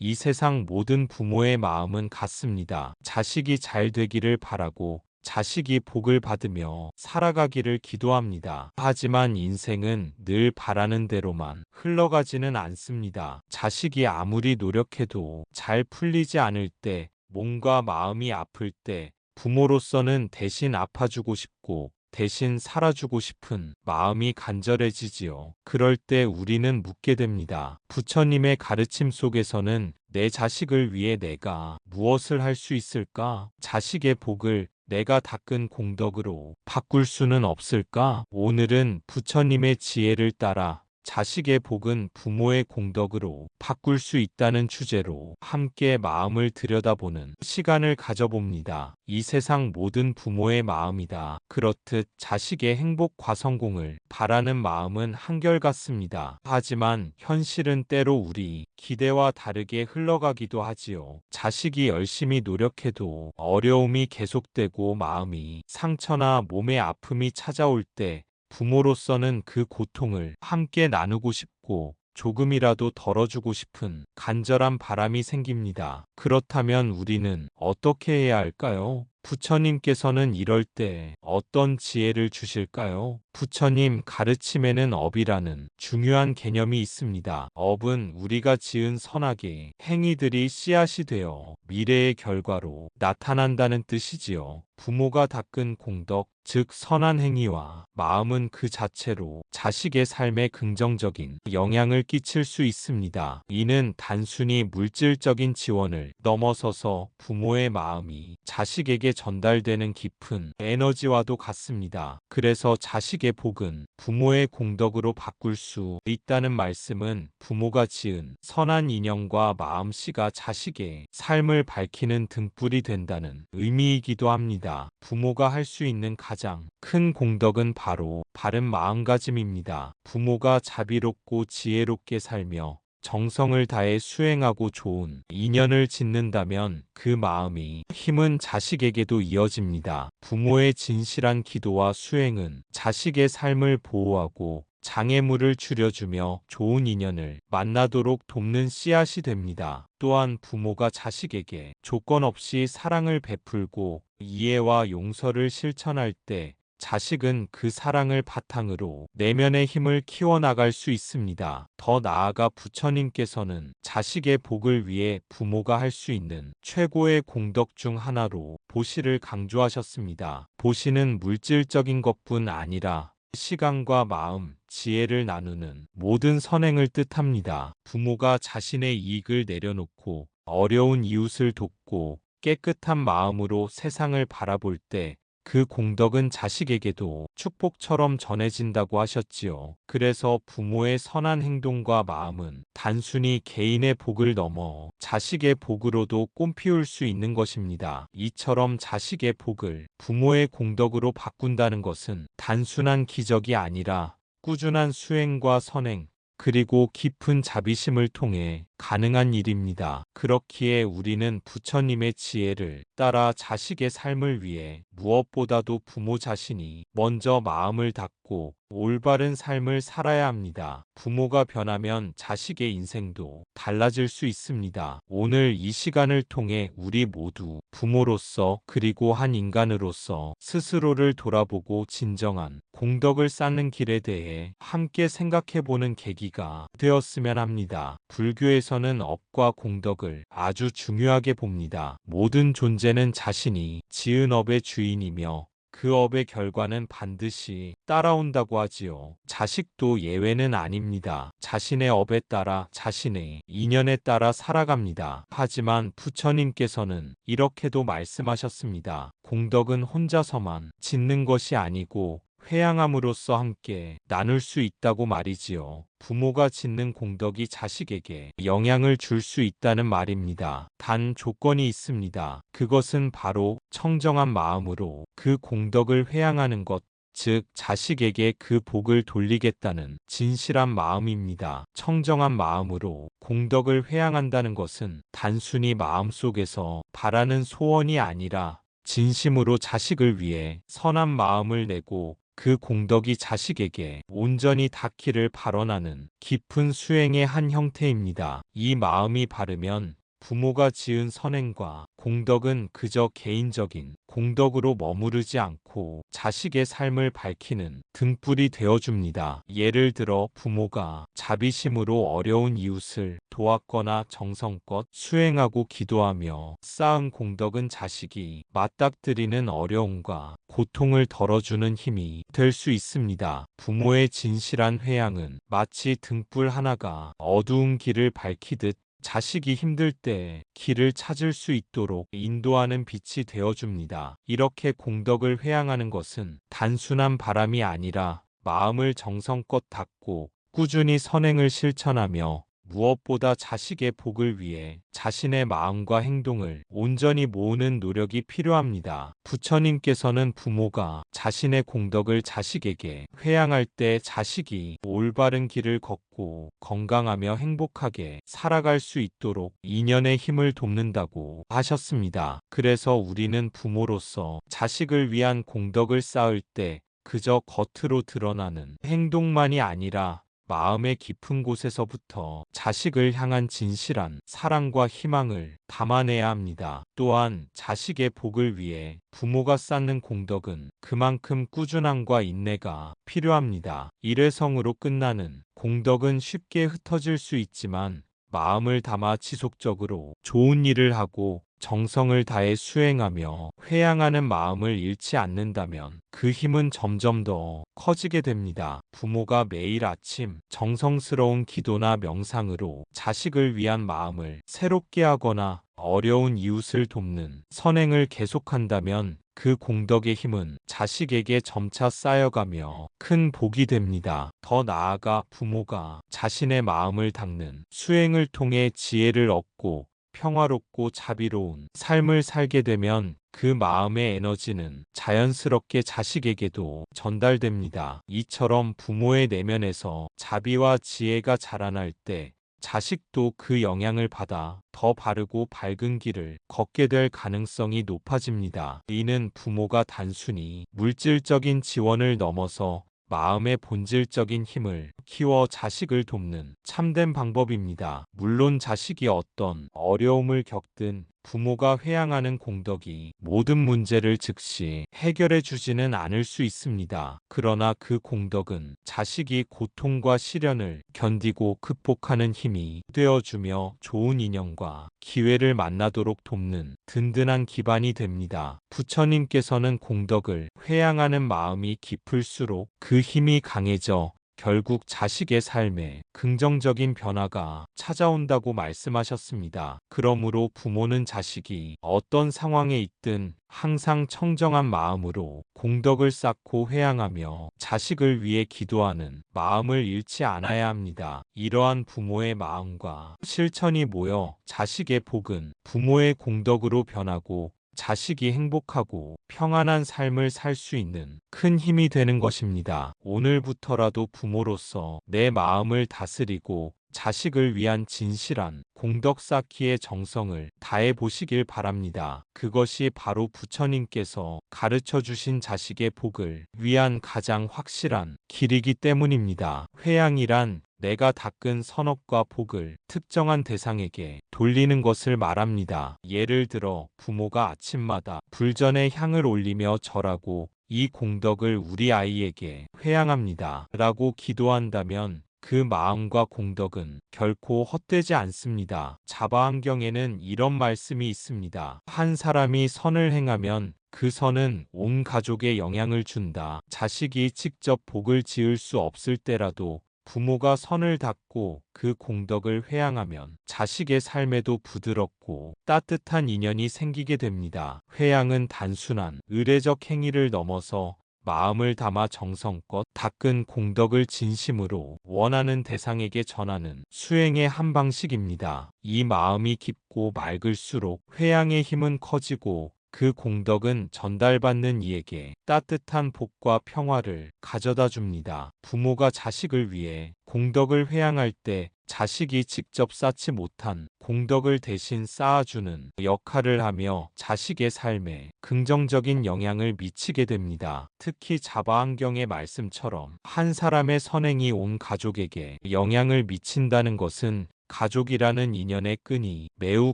이 세상 모든 부모의 마음은 같습니다. 자식이 잘 되기를 바라고 자식이 복을 받으며 살아가기를 기도합니다. 하지만 인생은 늘 바라는 대로만 흘러가지는 않습니다. 자식이 아무리 노력해도 잘 풀리지 않을 때, 몸과 마음이 아플 때, 부모로서는 대신 아파주고 싶고 대신 살아주고 싶은 마음이 간절해지지요. 그럴 때 우리는 묻게 됩니다. 부처님의 가르침 속에서는 내 자식을 위해 내가 무엇을 할 수 있을까? 자식의 복을 내가 닦은 공덕으로 바꿀 수는 없을까? 오늘은 부처님의 지혜를 따라 자식의 복은 부모의 공덕으로 바꿀 수 있다는 주제로 함께 마음을 들여다보는 시간을 가져봅니다. 이 세상 모든 부모의 마음이다. 그렇듯 자식의 행복과 성공을 바라는 마음은 한결같습니다. 하지만 현실은 때로 우리 기대와 다르게 흘러가기도 하지요. 자식이 열심히 노력해도 어려움이 계속되고 마음이 상처나 몸의 아픔이 찾아올 때 부모로서는 그 고통을 함께 나누고 싶고 조금이라도 덜어주고 싶은 간절한 바람이 생깁니다. 그렇다면 우리는 어떻게 해야 할까요? 부처님께서는 이럴 때 어떤 지혜를 주실까요? 부처님 가르침에는 업이라는 중요한 개념이 있습니다. 업은 우리가 지은 선악의 행위들이 씨앗이 되어 미래의 결과로 나타난다는 뜻이지요. 부모가 닦은 공덕, 즉 선한 행위와 마음은 그 자체로 자식의 삶에 긍정적인 영향을 끼칠 수 있습니다. 이는 단순히 물질적인 지원을 넘어서서 부모의 마음이 자식에게 전달되는 깊은 에너지와도 같습니다. 그래서 자식의 복은 부모의 공덕으로 바꿀 수 있다는 말씀은 부모가 지은 선한 인연과 마음씨가 자식의 삶을 밝히는 등불이 된다는 의미이기도 합니다. 부모가 할 수 있는 가장 큰 공덕은 바로 바른 마음가짐입니다. 부모가 자비롭고 지혜롭게 살며 정성을 다해 수행하고 좋은 인연을 짓는다면 그 마음이 힘은 자식에게도 이어집니다. 부모의 진실한 기도와 수행은 자식의 삶을 보호하고 장애물을 줄여주며 좋은 인연을 만나도록 돕는 씨앗이 됩니다. 또한 부모가 자식에게 조건 없이 사랑을 베풀고 이해와 용서를 실천할 때 자식은 그 사랑을 바탕으로 내면의 힘을 키워나갈 수 있습니다. 더 나아가 부처님께서는 자식의 복을 위해 부모가 할 수 있는 최고의 공덕 중 하나로 보시를 강조하셨습니다. 보시는 물질적인 것뿐 아니라 시간과 마음, 지혜를 나누는 모든 선행을 뜻합니다. 부모가 자신의 이익을 내려놓고 어려운 이웃을 돕고 깨끗한 마음으로 세상을 바라볼 때 그 공덕은 자식에게도 축복처럼 전해진다고 하셨지요. 그래서 부모의 선한 행동과 마음은 단순히 개인의 복을 넘어 자식의 복으로도 꽃피울 수 있는 것입니다. 이처럼 자식의 복을 부모의 공덕으로 바꾼다는 것은 단순한 기적이 아니라 꾸준한 수행과 선행, 그리고 깊은 자비심을 통해 가능한 일입니다. 그렇기에 우리는 부처님의 지혜를 따라 자식의 삶을 위해 무엇보다도 부모 자신이 먼저 마음을 닫고 올바른 삶을 살아야 합니다. 부모가 변하면 자식의 인생도 달라질 수 있습니다. 오늘 이 시간을 통해 우리 모두 부모로서 그리고 한 인간으로서 스스로를 돌아보고 진정한 공덕을 쌓는 길에 대해 함께 생각해보는 계기가 되었으면 합니다. 불교에서는 업과 공덕을 아주 중요하게 봅니다. 모든 존재는 자신이 지은 업의 주인이며 그 업의 결과는 반드시 따라온다고 하지요. 자식도 예외는 아닙니다. 자신의 업에 따라 자신의 인연에 따라 살아갑니다. 하지만 부처님께서는 이렇게도 말씀하셨습니다. 공덕은 혼자서만 짓는 것이 아니고 회양함으로써 함께 나눌 수 있다고 말이지요. 부모가 짓는 공덕이 자식에게 영향을 줄 수 있다는 말입니다. 단 조건이 있습니다. 그것은 바로 청정한 마음으로 그 공덕을 회양하는 것, 즉 자식에게 그 복을 돌리겠다는 진실한 마음입니다. 청정한 마음으로 공덕을 회양한다는 것은 단순히 마음속에서 바라는 소원이 아니라 진심으로 자식을 위해 선한 마음을 내고 그 공덕이 자식에게 온전히 닿기를 발언하는 깊은 수행의 한 형태입니다. 이 마음이 바르면 부모가 지은 선행과 공덕은 그저 개인적인 공덕으로 머무르지 않고 자식의 삶을 밝히는 등불이 되어줍니다. 예를 들어 부모가 자비심으로 어려운 이웃을 도왔거나 정성껏 수행하고 기도하며 쌓은 공덕은 자식이 맞닥뜨리는 어려움과 고통을 덜어주는 힘이 될 수 있습니다. 부모의 진실한 회양은 마치 등불 하나가 어두운 길을 밝히듯 자식이 힘들 때 길을 찾을 수 있도록 인도하는 빛이 되어줍니다. 이렇게 공덕을 회양하는 것은 단순한 바람이 아니라 마음을 정성껏 닦고 꾸준히 선행을 실천하며 무엇보다 자식의 복을 위해 자신의 마음과 행동을 온전히 모으는 노력이 필요합니다. 부처님께서는 부모가 자신의 공덕을 자식에게 회양할 때 자식이 올바른 길을 걷고 건강하며 행복하게 살아갈 수 있도록 인연의 힘을 돕는다고 하셨습니다. 그래서 우리는 부모로서 자식을 위한 공덕을 쌓을 때 그저 겉으로 드러나는 행동만이 아니라 마음의 깊은 곳에서부터 자식을 향한 진실한 사랑과 희망을 담아내야 합니다. 또한 자식의 복을 위해 부모가 쌓는 공덕은 그만큼 꾸준함과 인내가 필요합니다. 일회성으로 끝나는 공덕은 쉽게 흩어질 수 있지만 마음을 담아 지속적으로 좋은 일을 하고 정성을 다해 수행하며 회양하는 마음을 잃지 않는다면 그 힘은 점점 더 커지게 됩니다. 부모가 매일 아침 정성스러운 기도나 명상으로 자식을 위한 마음을 새롭게 하거나 어려운 이웃을 돕는 선행을 계속한다면 그 공덕의 힘은 자식에게 점차 쌓여가며 큰 복이 됩니다. 더 나아가 부모가 자신의 마음을 닦는 수행을 통해 지혜를 얻고 평화롭고 자비로운 삶을 살게 되면 그 마음의 에너지는 자연스럽게 자식에게도 전달됩니다. 이처럼 부모의 내면에서 자비와 지혜가 자라날 때 자식도 그 영향을 받아 더 바르고 밝은 길을 걷게 될 가능성이 높아집니다. 이는 부모가 단순히 물질적인 지원을 넘어서 마음의 본질적인 힘을 키워 자식을 돕는 참된 방법입니다. 물론 자식이 어떤 어려움을 겪든 부모가 회양하는 공덕이 모든 문제를 즉시 해결해 주지는 않을 수 있습니다. 그러나 그 공덕은 자식이 고통과 시련을 견디고 극복하는 힘이 되어주며 좋은 인연과 기회를 만나도록 돕는 든든한 기반이 됩니다. 부처님께서는 공덕을 회양하는 마음이 깊을수록 그 힘이 강해져 결국 자식의 삶에 긍정적인 변화가 찾아온다고 말씀하셨습니다. 그러므로 부모는 자식이 어떤 상황에 있든 항상 청정한 마음으로 공덕을 쌓고 회양하며 자식을 위해 기도하는 마음을 잃지 않아야 합니다. 이러한 부모의 마음과 실천이 모여 자식의 복은 부모의 공덕으로 변하고 자식이 행복하고 평안한 삶을 살 수 있는 큰 힘이 되는 것입니다. 오늘부터라도 부모로서 내 마음을 다스리고 자식을 위한 진실한 공덕 쌓기의 정성을 다해 보시길 바랍니다. 그것이 바로 부처님께서 가르쳐 주신 자식의 복을 위한 가장 확실한 길이기 때문입니다. 회양이란 내가 닦은 선업과 복을 특정한 대상에게 돌리는 것을 말합니다. 예를 들어 부모가 아침마다 불전에 향을 올리며 절하고 이 공덕을 우리 아이에게 회양합니다. 라고 기도한다면 그 마음과 공덕은 결코 헛되지 않습니다. 자바안경에는 이런 말씀이 있습니다. 한 사람이 선을 행하면 그 선은 온 가족에 영향을 준다. 자식이 직접 복을 지을 수 없을 때라도 부모가 선을 닦고 그 공덕을 회양하면 자식의 삶에도 부드럽고 따뜻한 인연이 생기게 됩니다. 회양은 단순한 의례적 행위를 넘어서 마음을 담아 정성껏 닦은 공덕을 진심으로 원하는 대상에게 전하는 수행의 한 방식입니다. 이 마음이 깊고 맑을수록 회양의 힘은 커지고 그 공덕은 전달받는 이에게 따뜻한 복과 평화를 가져다 줍니다. 부모가 자식을 위해 공덕을 회양할 때 자식이 직접 쌓지 못한 공덕을 대신 쌓아주는 역할을 하며 자식의 삶에 긍정적인 영향을 미치게 됩니다. 특히 자바안경의 말씀처럼 한 사람의 선행이 온 가족에게 영향을 미친다는 것은 가족이라는 인연의 끈이 매우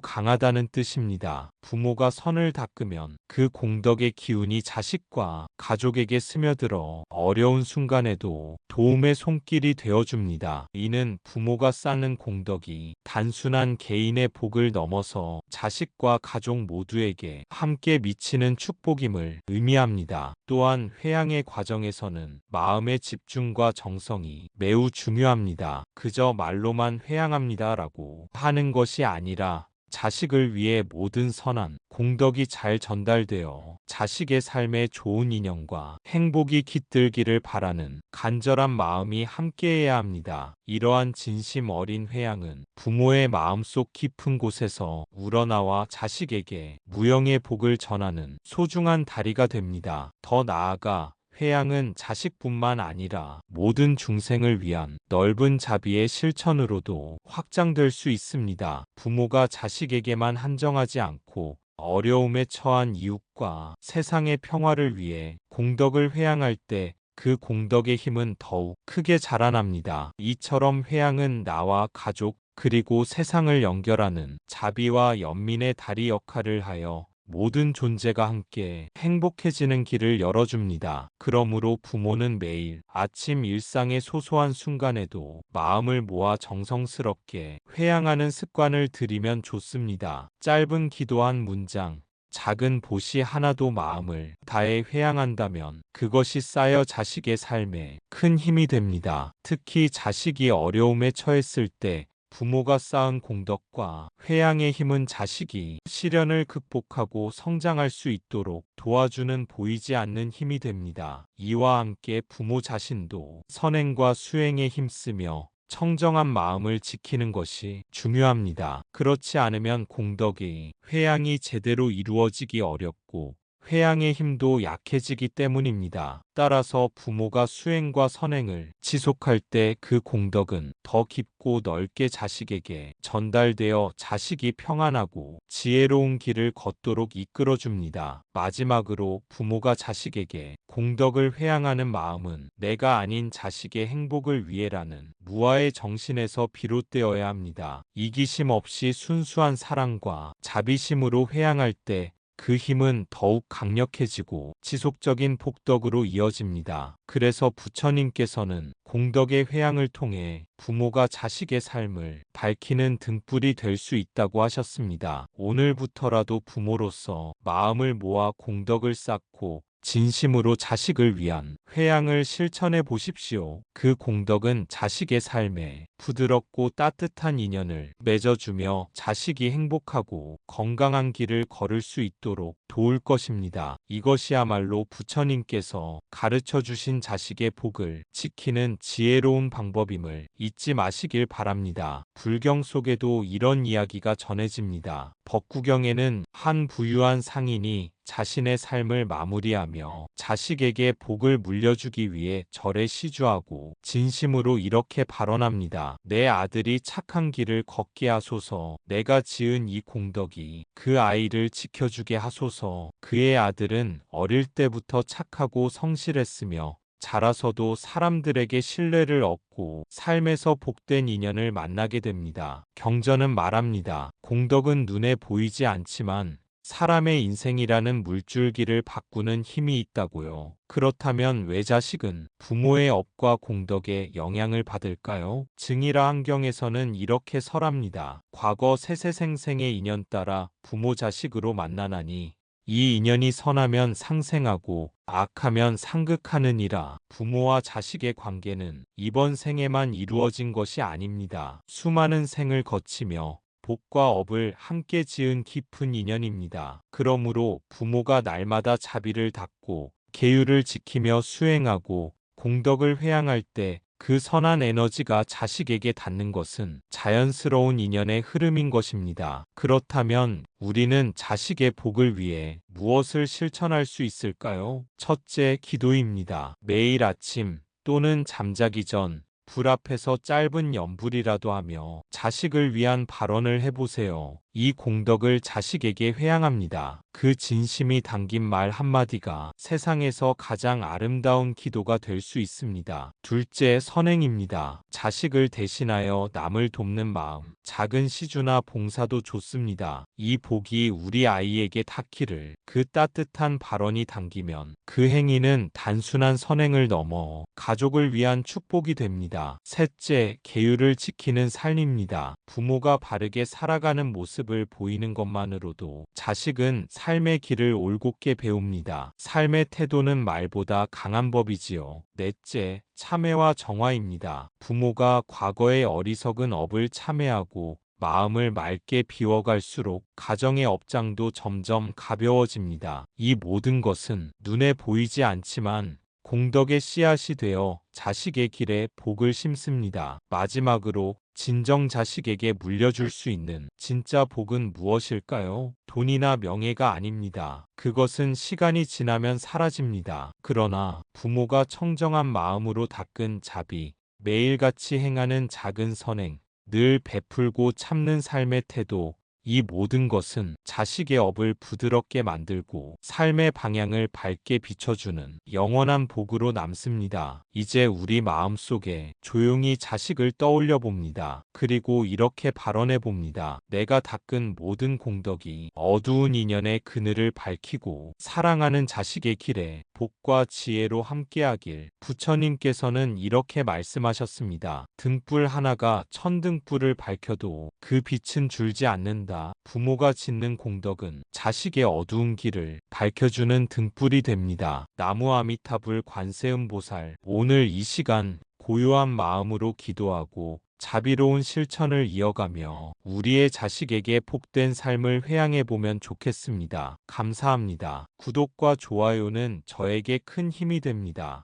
강하다는 뜻입니다. 부모가 선을 닦으면 그 공덕의 기운이 자식과 가족에게 스며들어 어려운 순간에도 도움의 손길이 되어줍니다. 이는 부모가 쌓는 공덕이 단순한 개인의 복을 넘어서 자식과 가족 모두에게 함께 미치는 축복임을 의미합니다. 또한 회양의 과정에서는 마음의 집중과 정성이 매우 중요합니다. 그저 말로만 회양합니다 라고 하는 것이 아니라 자식을 위해 모든 선한 공덕이 잘 전달되어 자식의 삶에 좋은 인연과 행복이 깃들기를 바라는 간절한 마음이 함께해야 합니다. 이러한 진심 어린 회양은 부모의 마음속 깊은 곳에서 우러나와 자식에게 무형의 복을 전하는 소중한 다리가 됩니다. 더 나아가 회양은 자식뿐만 아니라 모든 중생을 위한 넓은 자비의 실천으로도 확장될 수 있습니다. 부모가 자식에게만 한정하지 않고 어려움에 처한 이웃과 세상의 평화를 위해 공덕을 회양할 때 그 공덕의 힘은 더욱 크게 자라납니다. 이처럼 회양은 나와 가족 그리고 세상을 연결하는 자비와 연민의 다리 역할을 하여 모든 존재가 함께 행복해지는 길을 열어줍니다. 그러므로 부모는 매일 아침 일상의 소소한 순간에도 마음을 모아 정성스럽게 회양하는 습관을 들이면 좋습니다. 짧은 기도 한 문장, 작은 보시 하나도 마음을 다해 회양한다면 그것이 쌓여 자식의 삶에 큰 힘이 됩니다. 특히 자식이 어려움에 처했을 때 부모가 쌓은 공덕과 회양의 힘은 자식이 시련을 극복하고 성장할 수 있도록 도와주는 보이지 않는 힘이 됩니다. 이와 함께 부모 자신도 선행과 수행에 힘쓰며 청정한 마음을 지키는 것이 중요합니다. 그렇지 않으면 공덕이 회양이 제대로 이루어지기 어렵고 회양의 힘도 약해지기 때문입니다. 따라서 부모가 수행과 선행을 지속할 때 그 공덕은 더 깊고 넓게 자식에게 전달되어 자식이 평안하고 지혜로운 길을 걷도록 이끌어줍니다. 마지막으로 부모가 자식에게 공덕을 회양하는 마음은 내가 아닌 자식의 행복을 위해라는 무아의 정신에서 비롯되어야 합니다. 이기심 없이 순수한 사랑과 자비심으로 회양할 때 그 힘은 더욱 강력해지고 지속적인 복덕으로 이어집니다. 그래서 부처님께서는 공덕의 회양을 통해 부모가 자식의 삶을 밝히는 등불이 될 수 있다고 하셨습니다. 오늘부터라도 부모로서 마음을 모아 공덕을 쌓고 진심으로 자식을 위한 회양을 실천해 보십시오. 그 공덕은 자식의 삶에 부드럽고 따뜻한 인연을 맺어주며 자식이 행복하고 건강한 길을 걸을 수 있도록 도울 것입니다. 이것이야말로 부처님께서 가르쳐 주신 자식의 복을 지키는 지혜로운 방법임을 잊지 마시길 바랍니다. 불경 속에도 이런 이야기가 전해집니다. 법구경에는 한 부유한 상인이 자신의 삶을 마무리하며 자식에게 복을 물려주기 위해 절에 시주하고 진심으로 이렇게 발언합니다. 내 아들이 착한 길을 걷게 하소서. 내가 지은 이 공덕이 그 아이를 지켜주게 하소서. 그의 아들은 어릴 때부터 착하고 성실했으며 자라서도 사람들에게 신뢰를 얻고 삶에서 복된 인연을 만나게 됩니다. 경전은 말합니다. 공덕은 눈에 보이지 않지만 사람의 인생이라는 물줄기를 바꾸는 힘이 있다고요. 그렇다면 왜 자식은 부모의 업과 공덕에 영향을 받을까요? 증이라 한경에서는 이렇게 설합니다. 과거 세세생생의 인연 따라 부모 자식으로 만나나니 이 인연이 선하면 상생하고 악하면 상극하느니라. 부모와 자식의 관계는 이번 생에만 이루어진 것이 아닙니다. 수많은 생을 거치며 복과 업을 함께 지은 깊은 인연입니다. 그러므로 부모가 날마다 자비를 닦고 계율을 지키며 수행하고 공덕을 회양할 때 그 선한 에너지가 자식에게 닿는 것은 자연스러운 인연의 흐름인 것입니다. 그렇다면 우리는 자식의 복을 위해 무엇을 실천할 수 있을까요? 첫째, 기도입니다. 매일 아침 또는 잠자기 전 불 앞에서 짧은 염불이라도 하며 자식을 위한 발언을 해보세요. 이 공덕을 자식에게 회양합니다. 그 진심이 담긴 말 한마디가 세상에서 가장 아름다운 기도가 될 수 있습니다. 둘째, 선행입니다. 자식을 대신하여 남을 돕는 마음, 작은 시주나 봉사도 좋습니다. 이 복이 우리 아이에게 닿기를. 그 따뜻한 발언이 담기면 그 행위는 단순한 선행을 넘어 가족을 위한 축복이 됩니다. 셋째, 계율을 지키는 삶입니다. 부모가 바르게 살아가는 모습을 보이는 것만으로도 자식은 삶의 길을 올곧게 배웁니다. 삶의 태도는 말보다 강한 법이지요. 넷째, 참회와 정화입니다. 부모가 과거의 어리석은 업을 참회하고 마음을 맑게 비워갈수록 가정의 업장도 점점 가벼워집니다. 이 모든 것은 눈에 보이지 않지만 공덕의 씨앗이 되어 자식의 길에 복을 심습니다. 마지막으로 진정 자식에게 물려줄 수 있는 진짜 복은 무엇일까요? 돈이나 명예가 아닙니다. 그것은 시간이 지나면 사라집니다. 그러나 부모가 청정한 마음으로 닦은 자비, 매일같이 행하는 작은 선행, 늘 베풀고 참는 삶의 태도, 이 모든 것은 자식의 업을 부드럽게 만들고 삶의 방향을 밝게 비춰주는 영원한 복으로 남습니다. 이제 우리 마음속에 조용히 자식을 떠올려 봅니다. 그리고 이렇게 발언해 봅니다. 내가 닦은 모든 공덕이 어두운 인연의 그늘을 밝히고 사랑하는 자식의 길에 복과 지혜로 함께하길. 부처님께서는 이렇게 말씀하셨습니다. 등불 하나가 천등불을 밝혀도 그 빛은 줄지 않는다. 부모가 짓는 공덕은 자식의 어두운 길을 밝혀주는 등불이 됩니다. 나무 아미타불 관세음보살, 오늘 이 시간 고요한 마음으로 기도하고 자비로운 실천을 이어가며 우리의 자식에게 복된 삶을 회양해 보면 좋겠습니다. 감사합니다. 구독과 좋아요는 저에게 큰 힘이 됩니다.